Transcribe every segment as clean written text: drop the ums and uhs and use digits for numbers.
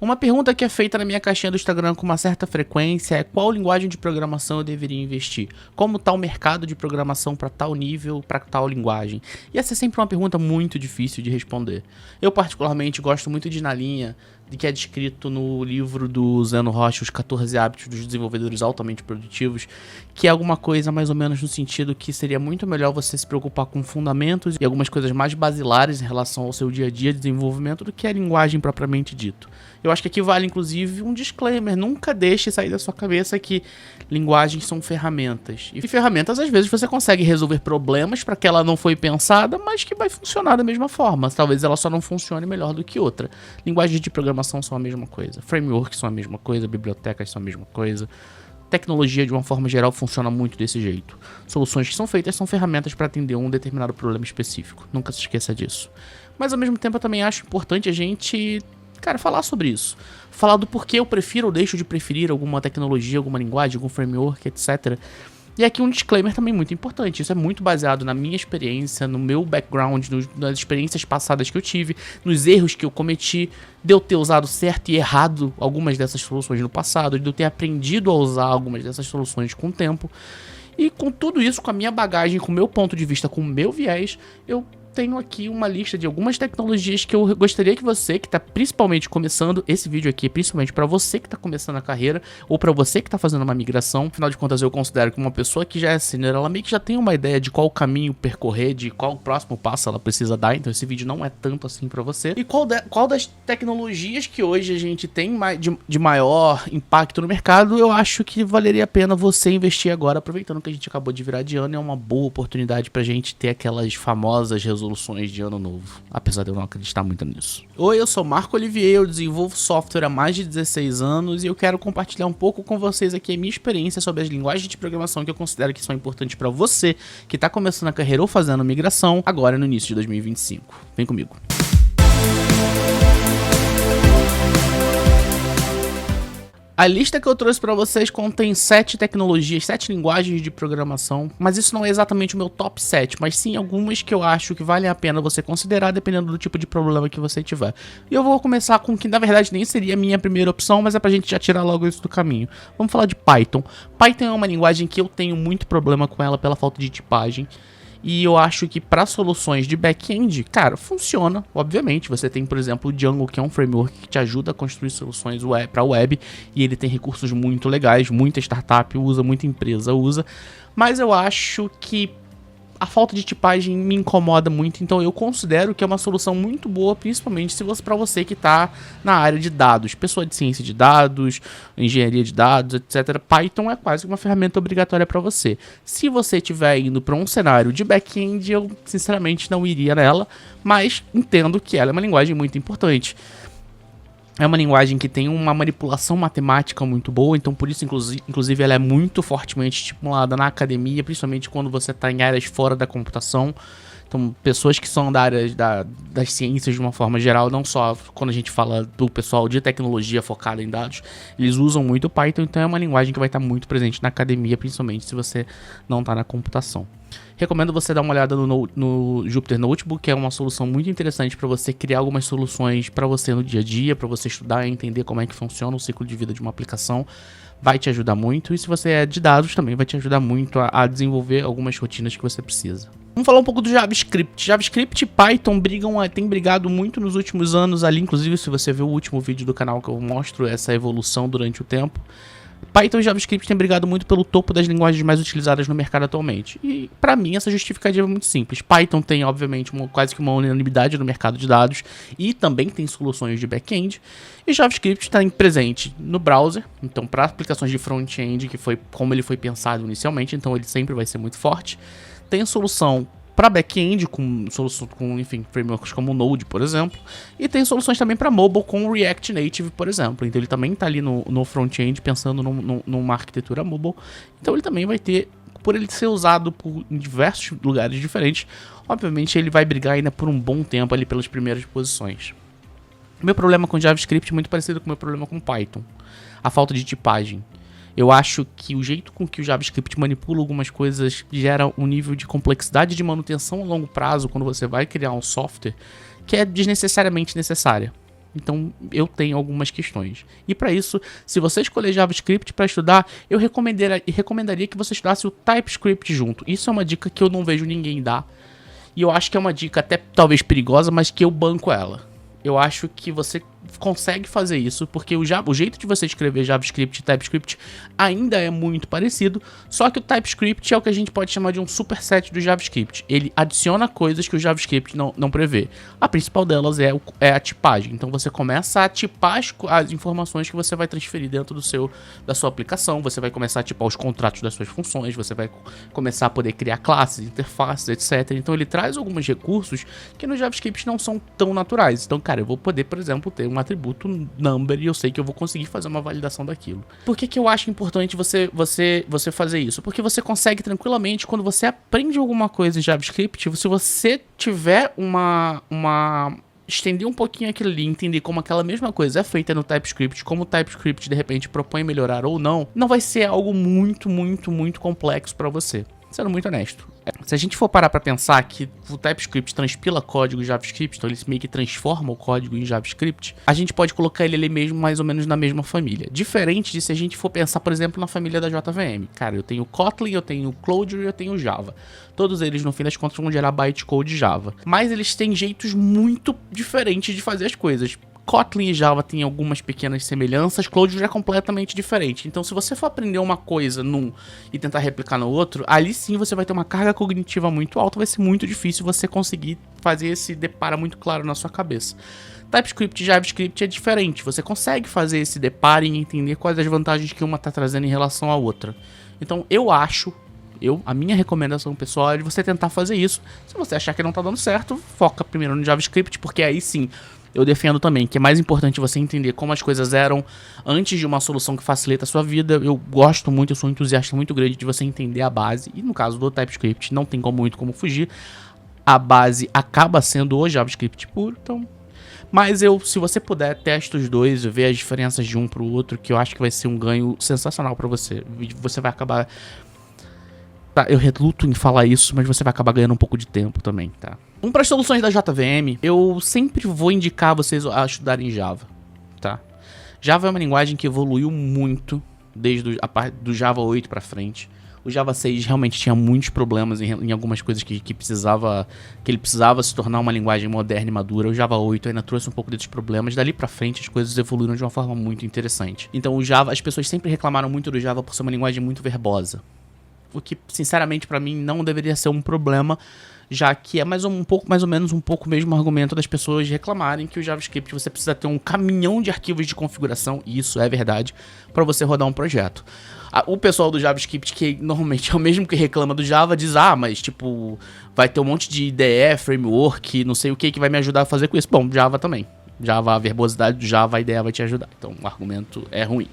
Uma pergunta que é feita na minha caixinha do Instagram com uma certa frequência é qual linguagem de programação eu deveria investir? Como está o mercado de programação para tal nível, para tal linguagem? E essa é sempre uma pergunta muito difícil de responder. Eu particularmente gosto muito de ir na linha de que é descrito no livro do Zeno Rocha, Os 14 Hábitos dos Desenvolvedores Altamente Produtivos, que é alguma coisa mais ou menos no sentido que seria muito melhor você se preocupar com fundamentos e algumas coisas mais basilares em relação ao seu dia a dia de desenvolvimento do que a linguagem propriamente dito. Eu acho que aqui vale inclusive um disclaimer, nunca deixe sair da sua cabeça que linguagens são ferramentas. E ferramentas às vezes você consegue resolver problemas para que ela não foi pensada, mas que vai funcionar da mesma forma. Talvez ela só não funcione melhor do que outra. Linguagens de programação são a mesma coisa, frameworks são a mesma coisa, bibliotecas são a mesma coisa. Tecnologia, de uma forma geral, funciona muito desse jeito. Soluções que são feitas são ferramentas para atender um determinado problema específico. Nunca se esqueça disso. Mas, ao mesmo tempo, eu também acho importante a gente, falar sobre isso. Falar do porquê eu prefiro ou deixo de preferir alguma tecnologia, alguma linguagem, algum framework, etc. E aqui um disclaimer também muito importante. Isso é muito baseado na minha experiência, no meu background, nas experiências passadas que eu tive, nos erros que eu cometi, de eu ter usado certo e errado algumas dessas soluções no passado, de eu ter aprendido a usar algumas dessas soluções com o tempo. E com tudo isso, com a minha bagagem, com o meu ponto de vista, com o meu viés, eu tenho aqui uma lista de algumas tecnologias que eu gostaria que você, que está principalmente começando, esse vídeo aqui é principalmente para você que está começando a carreira, ou para você que está fazendo uma migração. Afinal de contas, eu considero que uma pessoa que já é sênior, ela meio que já tem uma ideia de qual caminho percorrer, de qual próximo passo ela precisa dar, então esse vídeo não é tanto assim para você. E qual das tecnologias que hoje a gente tem de maior impacto no mercado, eu acho que valeria a pena você investir agora, aproveitando que a gente acabou de virar de ano, é uma boa oportunidade pra gente ter aquelas famosas resoluções de ano novo, apesar de eu não acreditar muito nisso. Oi, eu sou Marco Olivier, eu desenvolvo software há mais de 16 anos e eu quero compartilhar um pouco com vocês aqui a minha experiência sobre as linguagens de programação que eu considero que são importantes para você que está começando a carreira ou fazendo migração agora no início de 2025. Vem comigo. A lista que eu trouxe para vocês contém 7 tecnologias, 7 linguagens de programação, mas isso não é exatamente o meu top 7, mas sim algumas que eu acho que valem a pena você considerar dependendo do tipo de problema que você tiver. E eu vou começar com o que na verdade nem seria a minha primeira opção, mas é pra gente já tirar logo isso do caminho. Vamos falar de Python. Python é uma linguagem que eu tenho muito problema com ela pela falta de tipagem. E eu acho que para soluções de back-end, funciona, obviamente. Você tem, por exemplo, o Django, que é um framework que te ajuda a construir soluções para web. E ele tem recursos muito legais, muita startup usa, muita empresa usa. Mas eu acho que a falta de tipagem me incomoda muito, então eu considero que é uma solução muito boa, principalmente se para você que está na área de dados, pessoa de ciência de dados, engenharia de dados, etc. Python é quase uma ferramenta obrigatória para você. Se você estiver indo para um cenário de back-end, eu sinceramente não iria nela, mas entendo que ela é uma linguagem muito importante. É uma linguagem que tem uma manipulação matemática muito boa, então por isso, inclusive, ela é muito fortemente estimulada na academia, principalmente quando você está em áreas fora da computação. Então, pessoas que são da área das ciências de uma forma geral, não só quando a gente fala do pessoal de tecnologia focada em dados, eles usam muito o Python, então é uma linguagem que vai estar muito presente na academia, principalmente se você não está na computação. Recomendo você dar uma olhada no Jupyter Notebook, que é uma solução muito interessante para você criar algumas soluções para você no dia a dia, para você estudar e entender como é que funciona o ciclo de vida de uma aplicação. Vai te ajudar muito, e se você é de dados também vai te ajudar muito a desenvolver algumas rotinas que você precisa. Vamos falar um pouco do JavaScript. JavaScript e Python têm brigado muito nos últimos anos ali, inclusive se você ver o último vídeo do canal que eu mostro essa evolução durante o tempo. Python e JavaScript têm brigado muito pelo topo das linguagens mais utilizadas no mercado atualmente. E, para mim, essa justificativa é muito simples. Python tem, obviamente, quase que uma unanimidade no mercado de dados e também tem soluções de back-end. E JavaScript está presente no browser, então para aplicações de front-end, que foi como ele foi pensado inicialmente, então ele sempre vai ser muito forte. Tem solução para back-end com frameworks como o Node, por exemplo, e tem soluções também para mobile com o React Native, por exemplo. Então ele também está ali no front-end pensando numa arquitetura mobile. Então ele também vai ter, por ele ser usado em diversos lugares diferentes, obviamente ele vai brigar ainda por um bom tempo ali pelas primeiras posições. Meu problema com JavaScript é muito parecido com o meu problema com Python, a falta de tipagem. Eu acho que o jeito com que o JavaScript manipula algumas coisas gera um nível de complexidade de manutenção a longo prazo quando você vai criar um software que é desnecessariamente necessária. Então eu tenho algumas questões. E para isso, se você escolher JavaScript para estudar, eu recomendaria que você estudasse o TypeScript junto. Isso é uma dica que eu não vejo ninguém dar. E eu acho que é uma dica até talvez perigosa, mas que eu banco ela. Eu acho que você consegue fazer isso, porque o jeito de você escrever JavaScript e TypeScript ainda é muito parecido, só que o TypeScript é o que a gente pode chamar de um superset do JavaScript. Ele adiciona coisas que o JavaScript não prevê. A principal delas é a tipagem. Então você começa a tipar as informações que você vai transferir dentro da sua aplicação, você vai começar a tipar os contratos das suas funções, você vai começar a poder criar classes, interfaces, etc. Então ele traz alguns recursos que no JavaScript não são tão naturais. Então, cara, eu vou poder, por exemplo, ter um atributo number e eu sei que eu vou conseguir fazer uma validação daquilo. Por que eu acho importante você fazer isso? Porque você consegue tranquilamente, quando você aprende alguma coisa em JavaScript, se você tiver estender um pouquinho aquilo ali, entender como aquela mesma coisa é feita no TypeScript, como o TypeScript de repente propõe melhorar ou não vai ser algo muito, muito, muito complexo para você. Sendo muito honesto. Se a gente for parar pra pensar que o TypeScript transpila código em JavaScript, então ele meio que transforma o código em JavaScript, a gente pode colocar ele ali mesmo, mais ou menos na mesma família. Diferente de se a gente for pensar, por exemplo, na família da JVM. Cara, eu tenho Kotlin, eu tenho Clojure e eu tenho Java. Todos eles, no fim das contas, vão gerar bytecode Java. Mas eles têm jeitos muito diferentes de fazer as coisas. Kotlin e Java têm algumas pequenas semelhanças, Clojure é completamente diferente. Então, se você for aprender uma coisa num e tentar replicar no outro, ali sim você vai ter uma carga cognitiva muito alta, vai ser muito difícil você conseguir fazer esse deparo muito claro na sua cabeça. TypeScript e JavaScript é diferente, você consegue fazer esse deparo e entender quais as vantagens que uma está trazendo em relação à outra. Então, a minha recomendação pessoal é de você tentar fazer isso. Se você achar que não está dando certo, foca primeiro no JavaScript, porque aí sim eu defendo também que é mais importante você entender como as coisas eram antes de uma solução que facilita a sua vida. Eu gosto muito, eu sou um entusiasta muito grande de você entender a base. E no caso do TypeScript, não tem muito como fugir. A base acaba sendo o JavaScript puro, então... Mas se você puder, testa os dois, ver as diferenças de um pro outro, que eu acho que vai ser um ganho sensacional pra você. Você vai acabar... Tá, eu reluto em falar isso, mas você vai acabar ganhando um pouco de tempo também, tá? Para as soluções da JVM, eu sempre vou indicar vocês a estudarem Java, tá? Java é uma linguagem que evoluiu muito desde do Java 8 para frente. O Java 6 realmente tinha muitos problemas em algumas coisas que ele precisava se tornar uma linguagem moderna e madura. O Java 8 ainda trouxe um pouco desses problemas. Dali pra frente as coisas evoluíram de uma forma muito interessante. Então o Java, as pessoas sempre reclamaram muito do Java por ser uma linguagem muito verbosa. O que, sinceramente, pra mim não deveria ser um problema, já que é mais ou menos um pouco mesmo argumento das pessoas reclamarem que o JavaScript você precisa ter um caminhão de arquivos de configuração, e isso é verdade, para você rodar um projeto. O pessoal do JavaScript, que normalmente é o mesmo que reclama do Java, diz, mas tipo, vai ter um monte de IDE, framework, não sei o que vai me ajudar a fazer com isso. Bom, Java também. Java, a verbosidade do Java, a ideia vai te ajudar. Então o argumento é ruim.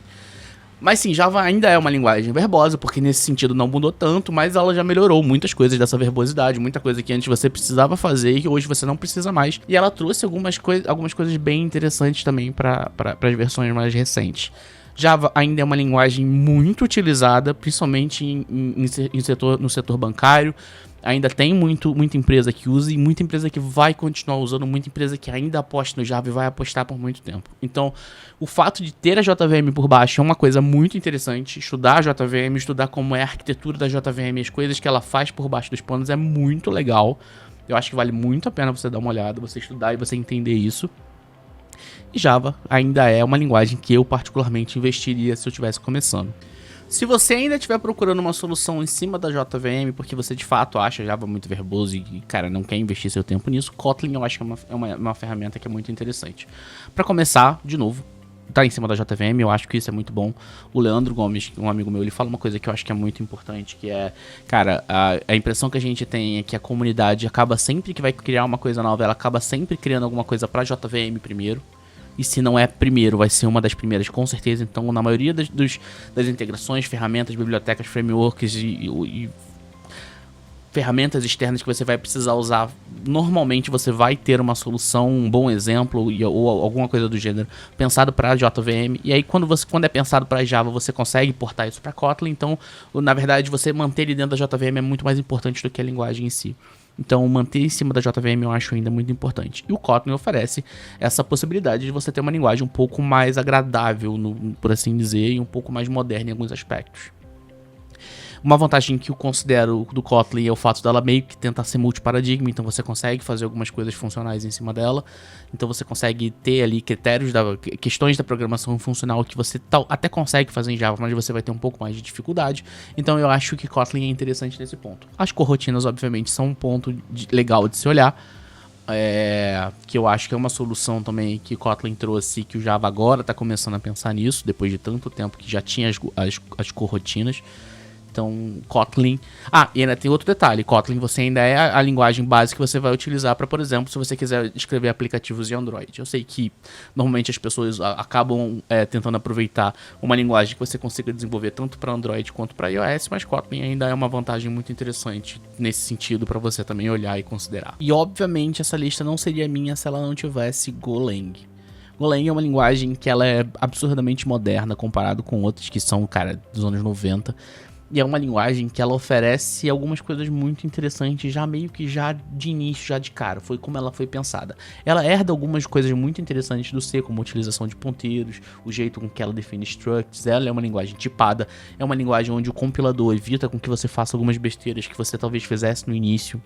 Mas sim, Java ainda é uma linguagem verbosa, porque nesse sentido não mudou tanto, mas ela já melhorou muitas coisas dessa verbosidade, muita coisa que antes você precisava fazer e que hoje você não precisa mais. E ela trouxe algumas coisas bem interessantes também para as versões mais recentes. Java ainda é uma linguagem muito utilizada, principalmente no setor bancário. Ainda tem muita empresa que usa e muita empresa que vai continuar usando, muita empresa que ainda aposta no Java e vai apostar por muito tempo. Então, o fato de ter a JVM por baixo é uma coisa muito interessante. Estudar a JVM, estudar como é a arquitetura da JVM, as coisas que ela faz por baixo dos panos é muito legal. Eu acho que vale muito a pena você dar uma olhada, você estudar e você entender isso. E Java ainda é uma linguagem que eu particularmente investiria se eu estivesse começando. Se você ainda estiver procurando uma solução em cima da JVM, porque você de fato acha Java muito verboso e, cara, não quer investir seu tempo nisso, Kotlin eu acho que é uma ferramenta que é muito interessante. Para começar, de novo, tá em cima da JVM, eu acho que isso é muito bom. O Leandro Gomes, um amigo meu, ele fala uma coisa que eu acho que é muito importante, que é, cara, a impressão que a gente tem é que a comunidade acaba sempre que vai criar uma coisa nova, ela acaba sempre criando alguma coisa para JVM primeiro. E se não é primeiro, vai ser uma das primeiras, com certeza. Então, na maioria das integrações, ferramentas, bibliotecas, frameworks e ferramentas externas que você vai precisar usar, normalmente você vai ter uma solução, um bom exemplo ou alguma coisa do gênero pensado para JVM. E aí, quando é pensado para Java, você consegue portar isso para Kotlin. Então, na verdade, você manter ele dentro da JVM é muito mais importante do que a linguagem em si. Então manter em cima da JVM eu acho ainda muito importante. E o Kotlin oferece essa possibilidade de você ter uma linguagem um pouco mais agradável, por assim dizer, e um pouco mais moderna em alguns aspectos. Uma vantagem que eu considero do Kotlin é o fato dela meio que tentar ser multiparadigma, então você consegue fazer algumas coisas funcionais em cima dela, então você consegue ter ali questões da programação funcional que você até consegue fazer em Java, mas você vai ter um pouco mais de dificuldade, então eu acho que Kotlin é interessante nesse ponto. As corrotinas, obviamente, são um ponto legal de se olhar, que eu acho que é uma solução também que Kotlin trouxe, que o Java agora está começando a pensar nisso, depois de tanto tempo que já tinha as corrotinas. Então, Kotlin... e ainda tem outro detalhe. Kotlin você ainda é a linguagem base que você vai utilizar para, por exemplo, se você quiser escrever aplicativos de Android. Eu sei que normalmente as pessoas acabam tentando aproveitar uma linguagem que você consiga desenvolver tanto para Android quanto para iOS, mas Kotlin ainda é uma vantagem muito interessante nesse sentido para você também olhar e considerar. E, obviamente, essa lista não seria minha se ela não tivesse Golang. Golang é uma linguagem que ela é absurdamente moderna comparado com outras que são, cara, dos anos 90. E é uma linguagem que ela oferece algumas coisas muito interessantes, já meio que já de início, já de cara. Foi como ela foi pensada. Ela herda algumas coisas muito interessantes do C, como a utilização de ponteiros, o jeito com que ela define structs. Ela é uma linguagem tipada, é uma linguagem onde o compilador evita com que você faça algumas besteiras que você talvez fizesse no início,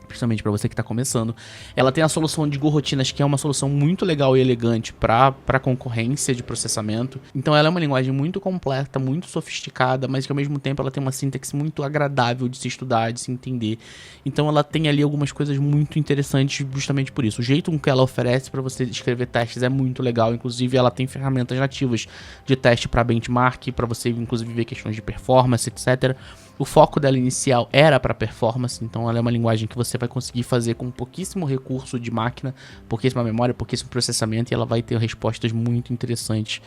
principalmente para você que está começando. Ela tem a solução de gorrotinas, que é uma solução muito legal e elegante para concorrência de processamento. Então ela é uma linguagem muito completa, muito sofisticada, mas que ao mesmo tempo ela tem uma sintaxe muito agradável de se estudar, de se entender. Então ela tem ali algumas coisas muito interessantes justamente por isso. O jeito com que ela oferece para você escrever testes é muito legal. Inclusive ela tem ferramentas nativas de teste para benchmark, para você inclusive ver questões de performance, etc. O foco dela inicial era para performance, então ela é uma linguagem que você vai conseguir fazer com pouquíssimo recurso de máquina, pouquíssima memória, pouquíssimo processamento, e ela vai ter respostas muito interessantes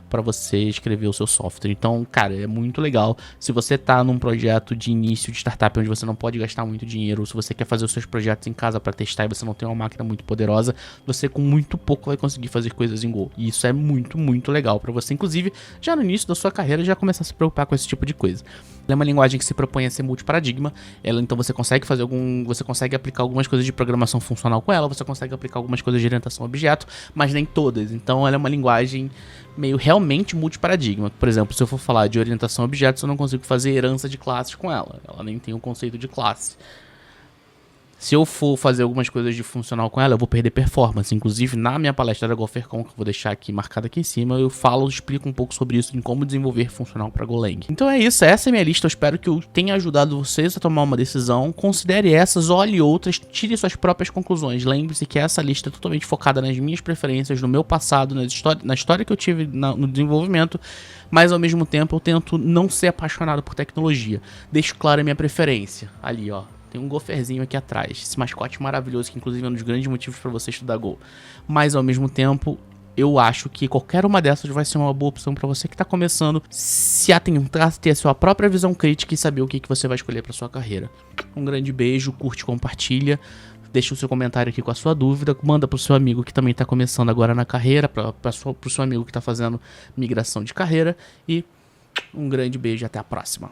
para você escrever o seu software. Então, cara, é muito legal. Se você tá num projeto de início de startup onde você não pode gastar muito dinheiro, ou se você quer fazer os seus projetos em casa para testar e você não tem uma máquina muito poderosa, você com muito pouco vai conseguir fazer coisas em Go. E isso é muito, muito legal para você, inclusive, já no início da sua carreira, já começar a se preocupar com esse tipo de coisa. Ela é uma linguagem que se propõe a ser multiparadigma. Então você consegue você consegue aplicar algumas coisas de programação funcional com ela, você consegue aplicar algumas coisas de orientação a objeto, mas nem todas. Então ela é uma linguagem meio realmente multiparadigma. Por exemplo, se eu for falar de orientação a objetos, eu não consigo fazer herança de classes com ela. Ela nem tem o conceito de classe. Se eu for fazer algumas coisas de funcional com ela, eu vou perder performance. Inclusive, na minha palestra da GoFercon, que eu vou deixar aqui marcada aqui em cima, eu explico um pouco sobre isso, em como desenvolver funcional para Golang. Então é isso, essa é a minha lista. Eu espero que eu tenha ajudado vocês a tomar uma decisão. Considere essas, olhe outras, tire suas próprias conclusões. Lembre-se que essa lista é totalmente focada nas minhas preferências, no meu passado, na história que eu tive no desenvolvimento, mas ao mesmo tempo eu tento não ser apaixonado por tecnologia. Deixo clara a minha preferência. Ali, ó. Tem um goferzinho aqui atrás, esse mascote maravilhoso que inclusive é um dos grandes motivos para você estudar Go. Mas ao mesmo tempo, eu acho que qualquer uma dessas vai ser uma boa opção para você que está começando, se atentar, ter a sua própria visão crítica e saber o que você vai escolher para sua carreira. Um grande beijo, curte, compartilha, deixa o seu comentário aqui com a sua dúvida, manda pro seu amigo que também está começando agora na carreira, pro seu amigo que está fazendo migração de carreira, e um grande beijo e até a próxima.